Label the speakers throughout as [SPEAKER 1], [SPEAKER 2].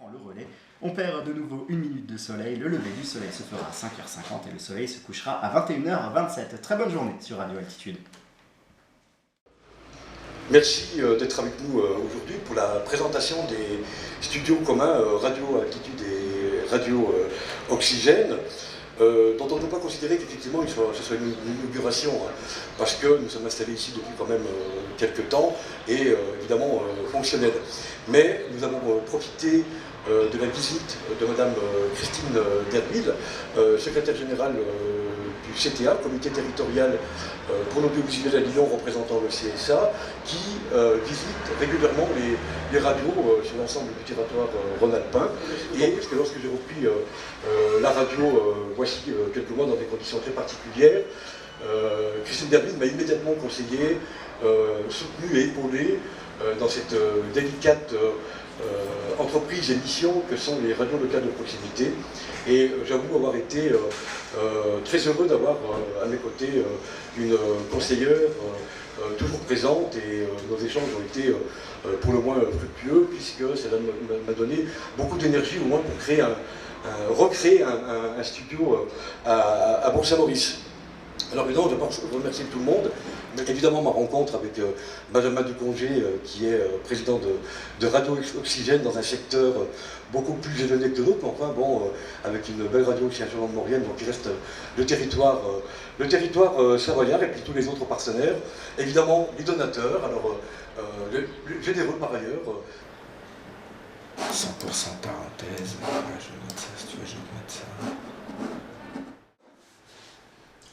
[SPEAKER 1] prend le relais. On perd de nouveau une minute de soleil. Le lever du soleil se fera à 5h50 et le soleil se couchera à 21h27. Très bonne journée sur Radio Altitude.
[SPEAKER 2] Merci d'être avec nous aujourd'hui pour la présentation des studios communs Radio Altitude et Radio Oxygène, dont on ne peut pas considérer qu'effectivement ce soit une inauguration, hein, parce que nous sommes installés ici depuis quand même quelques temps et évidemment fonctionnels. Mais nous avons profité de la visite de Madame Christine Derville, secrétaire générale du CTA, Comité territorial pour l'audiovisuel à Lyon, représentant le CSA, qui visite régulièrement les radios sur l'ensemble du territoire rhône-alpin. Et parce que lorsque j'ai repris la radio voici quelques mois dans des conditions très particulières, Christine Derville m'a immédiatement conseillé, soutenu et épaulé dans cette délicate entreprises et missions que sont les radios locales de proximité. Et j'avoue avoir été très heureux d'avoir à mes côtés une conseillère toujours présente, et nos échanges ont été pour le moins fructueux, puisque cela m'a donné beaucoup d'énergie au moins pour recréer un studio à Bourg-Saint-Maurice. Alors évidemment, je ne vais pas remercier tout le monde, mais évidemment ma rencontre avec Benjamin Ducongé, qui est président de Radio Oxygène dans un secteur beaucoup plus éloigné que le nôtre, mais enfin bon, avec une belle radio qui est de Maurienne, donc il reste le territoire savoyard, et puis tous les autres partenaires. Évidemment, les donateurs, alors généreux par ailleurs.
[SPEAKER 3] 100% parenthèse, je note ça, si tu veux, je note ça.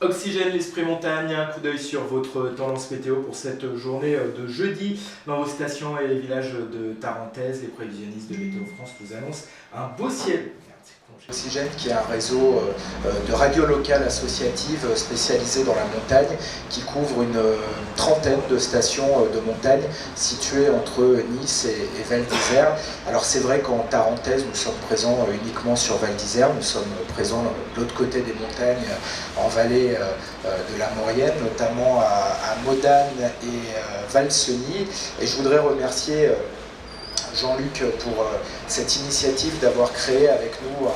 [SPEAKER 4] Oxygène, l'esprit montagne, un coup d'œil sur votre tendance météo pour cette journée de jeudi. Dans vos stations et les villages de Tarentaise, les prévisionnistes de Météo France vous annoncent un beau ciel.
[SPEAKER 5] Oxygène, qui est un réseau de radios locales associatives spécialisées dans la montagne, qui couvre une trentaine de stations de montagne situées entre Nice et Val d'Isère. Alors c'est vrai qu'en Tarentaise, nous sommes présents uniquement sur Val d'Isère, nous sommes présents de l'autre côté des montagnes, en vallée de la Maurienne, notamment à Modane et Valseny. Et je voudrais remercier Jean-Luc pour cette initiative d'avoir créé avec nous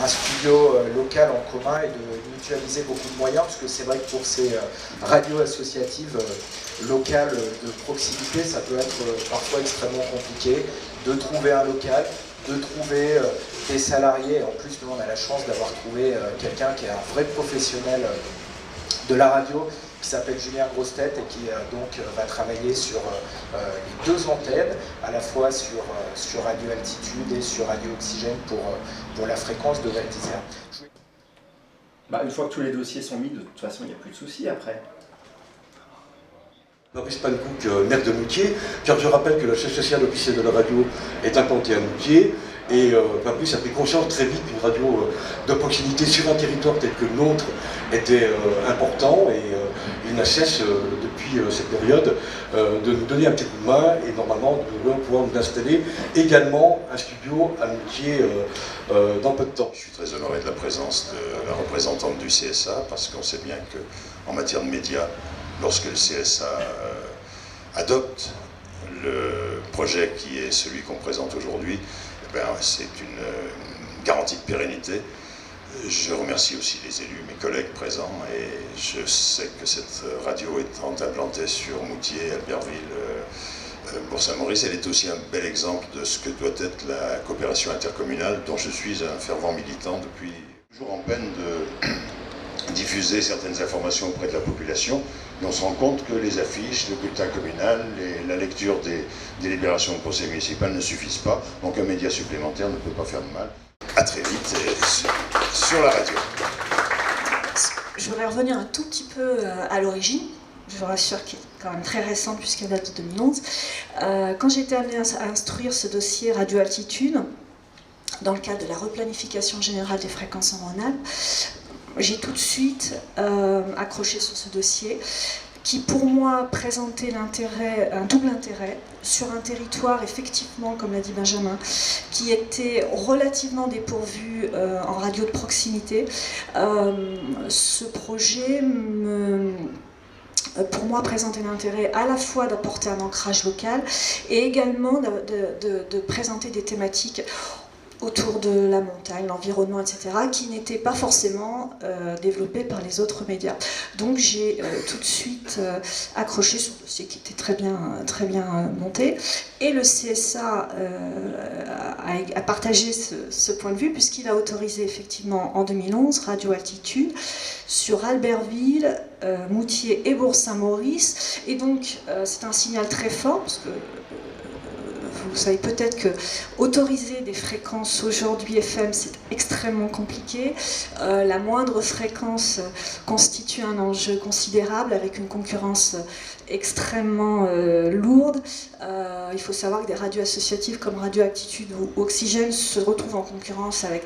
[SPEAKER 5] un studio local en commun et de mutualiser beaucoup de moyens, parce que c'est vrai que pour ces radios associatives locales de proximité, ça peut être parfois extrêmement compliqué de trouver un local, de trouver des salariés. En plus, nous on a la chance d'avoir trouvé quelqu'un qui est un vrai professionnel de la radio, qui s'appelle Julien Grossetête, et qui donc va travailler sur les deux antennes, à la fois sur Radio Altitude et sur Radio Oxygène pour la fréquence de Val d'Isère.
[SPEAKER 1] Une fois que tous les dossiers sont mis, de toute façon, il n'y a plus de soucis après.
[SPEAKER 2] Maurice Pancouk, maire de Moutier, car je rappelle que le siège social officiel de la radio est implanté à Moutier. Et Fabrice a pris conscience très vite qu'une radio de proximité sur un territoire tel que le nôtre était important, et il n'a cesse depuis cette période de nous donner un petit coup de main, et normalement nous devons pouvoir nous installer également un studio à Moutier dans peu de temps.
[SPEAKER 6] Je suis très honoré de la présence de la représentante du CSA, parce qu'on sait bien qu'en matière de médias, lorsque le CSA adopte le projet qui est celui qu'on présente aujourd'hui, c'est une garantie de pérennité. Je remercie aussi les élus, mes collègues présents, et je sais que cette radio étant implantée sur Moutier, Albertville, Bourg-Saint-Maurice, elle est aussi un bel exemple de ce que doit être la coopération intercommunale, dont je suis un fervent militant depuis toujours en peine de diffuser certaines informations auprès de la population. Mais on se rend compte que les affiches, le bulletin communal, la lecture des délibérations du conseil municipal ne suffisent pas. Donc un média supplémentaire ne peut pas faire de mal. À très vite sur la radio.
[SPEAKER 7] Je voudrais revenir un tout petit peu à l'origine. Je vous rassure qu'elle est quand même très récente puisqu'elle date de 2011. Quand j'ai été amenée à instruire ce dossier Radio Altitude, dans le cadre de la replanification générale des fréquences en Rhône-Alpes, j'ai tout de suite accroché sur ce dossier qui, pour moi, présentait un double intérêt sur un territoire, effectivement, comme l'a dit Benjamin, qui était relativement dépourvu en radio de proximité. Ce projet pour moi, présentait l'intérêt à la fois d'apporter un ancrage local et également de présenter des thématiques autour de la montagne, l'environnement, etc., qui n'étaient pas forcément développés par les autres médias. Donc j'ai tout de suite accroché ce dossier qui était très bien monté. Et le CSA a partagé ce point de vue, puisqu'il a autorisé effectivement en 2011 Radio Altitude sur Albertville, Moutier et Bourg-Saint-Maurice. Et donc c'est un signal très fort, parce que vous savez peut-être que autoriser des fréquences aujourd'hui FM, c'est extrêmement compliqué. La moindre fréquence constitue un enjeu considérable avec une concurrence extrêmement lourde. Il faut savoir que des radios associatives comme Radio Altitude ou Oxygène se retrouvent en concurrence avec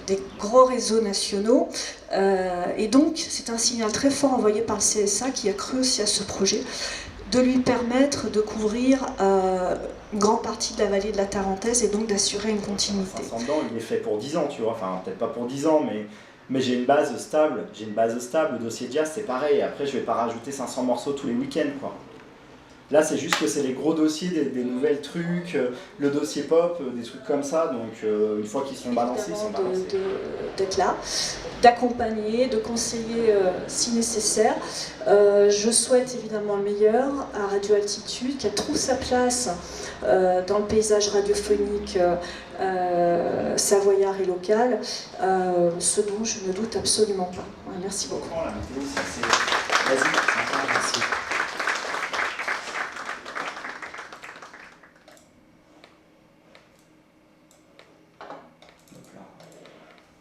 [SPEAKER 7] des gros réseaux nationaux. Et donc, c'est un signal très fort envoyé par le CSA qui a cru aussi à ce projet de lui permettre de couvrir une grande partie de la vallée de la Tarentaise et donc d'assurer une continuité.
[SPEAKER 1] 500 dedans, il est fait pour 10 ans, tu vois, enfin peut-être pas pour 10 ans, mais j'ai une base stable, le dossier jazz c'est pareil, après je vais pas rajouter 500 morceaux tous les week-ends, quoi. Là c'est juste que c'est les gros dossiers, des nouvelles trucs, le dossier pop, des trucs comme ça, donc une fois qu'ils sont balancés, ils sont balancés.
[SPEAKER 7] D'être là, d'accompagner, de conseiller si nécessaire. Je souhaite évidemment le meilleur à Radio Altitude, qui trouve sa place dans le paysage radiophonique savoyard et local, ce dont je ne doute absolument pas. Ouais, merci beaucoup.
[SPEAKER 1] La météo, vas-y, sympa, merci.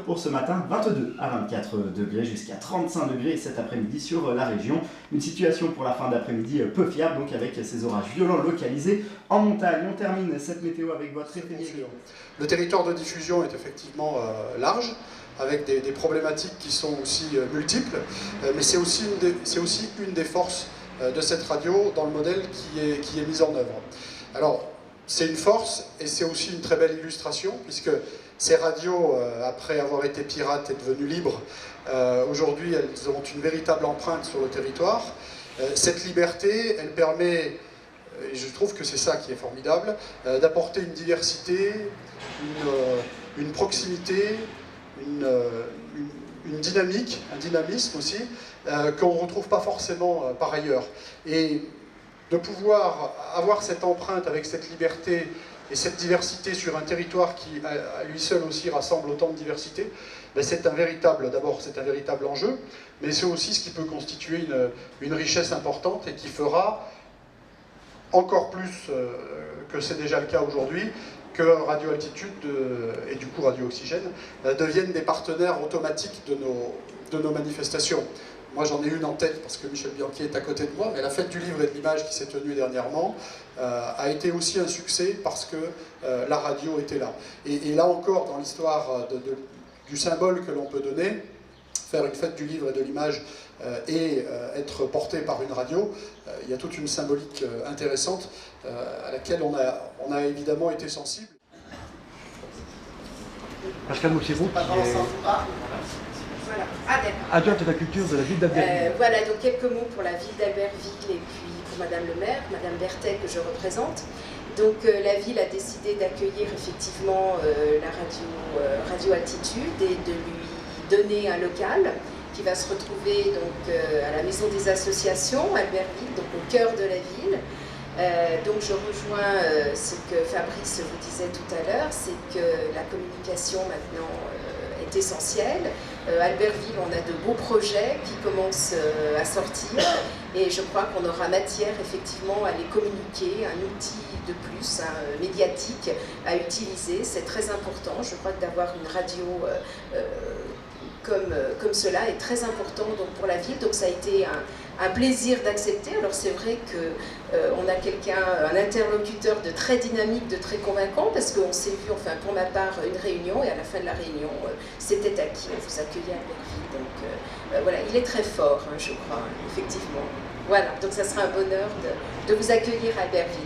[SPEAKER 1] Pour ce matin, 22 à 24 degrés jusqu'à 35 degrés cet après-midi sur la région. Une situation pour la fin d'après-midi peu fiable, donc avec ces orages violents localisés en montagne. On termine cette météo avec votre référé.
[SPEAKER 8] Le territoire de diffusion est effectivement large, avec des problématiques qui sont aussi multiples, mais c'est aussi une des forces de cette radio dans le modèle qui est mis en œuvre. Alors, c'est une force et c'est aussi une très belle illustration, puisque ces radios, après avoir été pirates et devenues libres, aujourd'hui elles ont une véritable empreinte sur le territoire. Cette liberté, elle permet, et je trouve que c'est ça qui est formidable, d'apporter une diversité, une proximité, une dynamique, un dynamisme aussi, qu'on ne retrouve pas forcément par ailleurs. Et de pouvoir avoir cette empreinte avec cette liberté et cette diversité sur un territoire qui, à lui seul aussi, rassemble autant de diversité, ben c'est un véritable enjeu, mais c'est aussi ce qui peut constituer une richesse importante et qui fera encore plus que c'est déjà le cas aujourd'hui, que Radio Altitude et du coup Radio Oxygène deviennent des partenaires automatiques de nos manifestations. Moi j'en ai une en tête parce que Michel Bianchi est à côté de moi, mais la fête du livre et de l'image qui s'est tenue dernièrement a été aussi un succès parce que la radio était là. Et là encore, dans l'histoire du symbole que l'on peut donner, faire une fête du livre et de l'image et être porté par une radio, il y a toute une symbolique intéressante à laquelle on a évidemment été sensible.
[SPEAKER 9] Pascal Mouchevaux, qui est
[SPEAKER 10] Voilà.
[SPEAKER 9] adjointe à la culture de la ville d'Albertville.
[SPEAKER 10] Voilà, donc quelques mots pour la ville d'Albertville et puis pour Madame le maire, Madame Berthet que je représente. Donc la ville a décidé d'accueillir effectivement la radio Altitude et de lui donner un local qui va se retrouver donc, à la Maison des Associations, Albertville, donc au cœur de la ville. Donc je rejoins ce que Fabrice vous disait tout à l'heure, c'est que la communication maintenant est essentielle. Albertville, on a de beaux projets qui commencent à sortir et je crois qu'on aura matière effectivement à les communiquer, un outil de plus, médiatique à utiliser. C'est très important, je crois que d'avoir une radio comme cela est très important donc, pour la ville. Donc ça a été un plaisir d'accepter. Alors c'est vrai qu'on a un interlocuteur de très dynamique, de très convaincant, parce qu'on s'est vu, enfin pour ma part, une réunion, et à la fin de la réunion, c'était acquis, on vous accueillait à Albertville. Donc voilà, il est très fort, hein, je crois, effectivement. Voilà, donc ça sera un bonheur de vous accueillir à Albertville.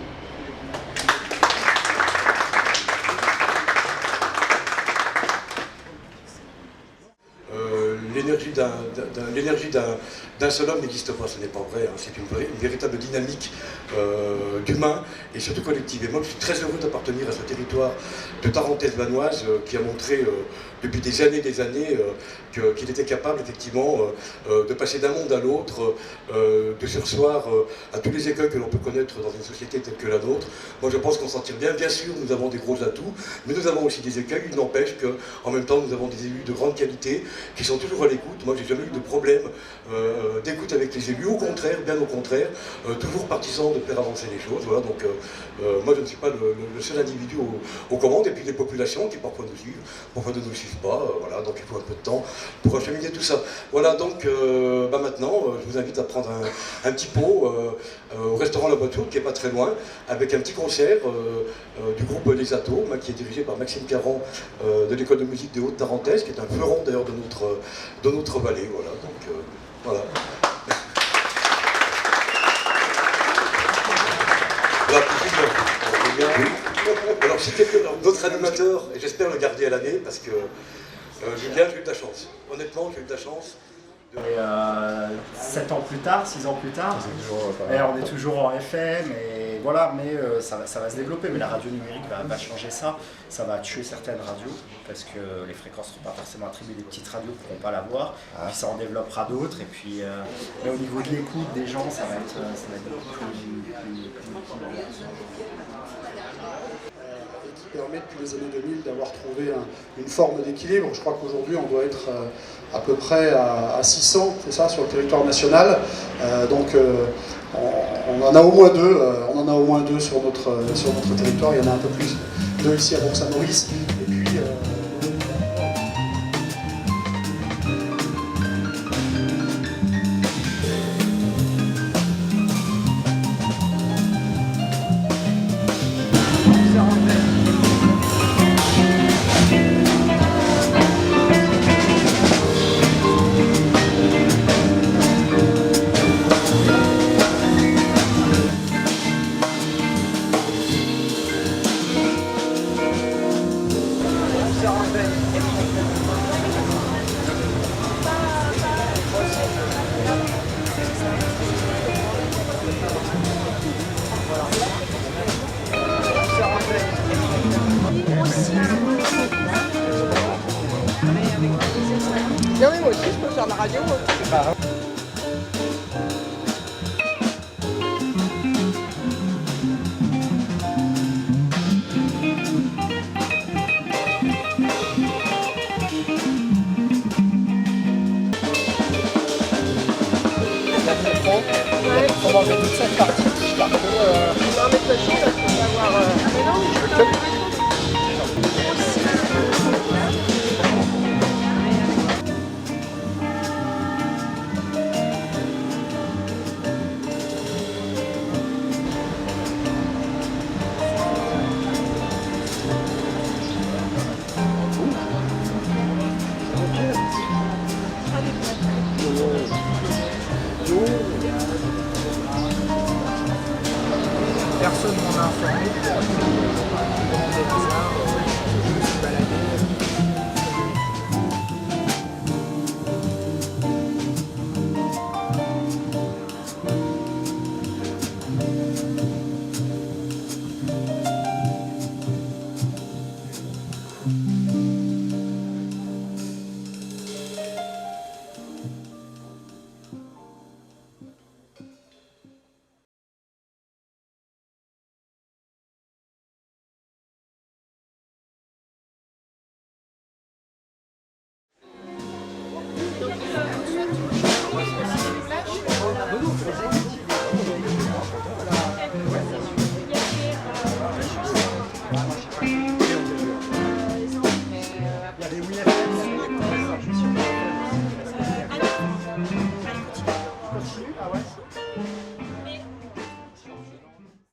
[SPEAKER 2] l'énergie d'un seul homme n'existe pas, ce n'est pas vrai, hein. C'est une véritable dynamique d'humain et surtout collective. Et moi je suis très heureux d'appartenir à ce territoire de Tarentaise vanoise qui a montré depuis des années qu'il était capable effectivement de passer d'un monde à l'autre, de surseoir à tous les écueils que l'on peut connaître dans une société telle que la nôtre. Moi je pense qu'on s'en tire bien. Bien sûr, nous avons des gros atouts, mais nous avons aussi des écueils. Il n'empêche qu'en même temps, nous avons des élus de grande qualité qui sont toujours à l'écoute. Moi, j'ai jamais eu de problème d'écoute avec les élus. Au contraire, bien au contraire, toujours partisan de faire avancer les choses. Voilà, donc moi, je ne suis pas le seul individu aux commandes. Et puis les populations qui parfois nous suivent, parfois ne nous suivent pas. Voilà, donc il faut un peu de temps pour acheminer tout ça. Voilà, donc maintenant, je vous invite à prendre un petit pot au restaurant La Boîte-Sourde, qui n'est pas très loin, avec un petit concert du groupe Les Atomes, qui est dirigé par Maxime Caron de l'école de musique des Hautes-Tarentaises, qui est un fleuron d'ailleurs de notre vallée. Voilà, donc voilà. Alors c'était notre animateur, et j'espère le garder à l'année, parce que Julien, j'ai eu de la chance. Honnêtement, j'ai eu de la chance.
[SPEAKER 1] Et 7 ans plus tard, 6 ans plus tard, et on est toujours en FM, et voilà, mais ça va se développer. Mais la radio numérique va changer ça. Ça va tuer certaines radios, parce que les fréquences ne seront pas forcément attribuées, des petites radios ne pourront pas l'avoir, puis ça en développera d'autres, et puis mais au niveau de l'écoute des gens, ça va être beaucoup plus
[SPEAKER 8] qui permet depuis les années 2000 d'avoir trouvé une forme d'équilibre. Je crois qu'aujourd'hui on doit être à peu près à 600, c'est ça, sur le territoire national. Donc on en a au moins deux. On en a au moins deux sur notre territoire. Il y en a un peu plus, deux ici à Bourg-Saint-Maurice. Et puis
[SPEAKER 11] Non mais moi aussi je peux faire de la radio.
[SPEAKER 8] on va mettre toute cette partie.
[SPEAKER 11] Non mais de toute façon là je peux avoir... Ah mais non, je peux pas.
[SPEAKER 5] Personne m'en a informé. Je me suis baladé.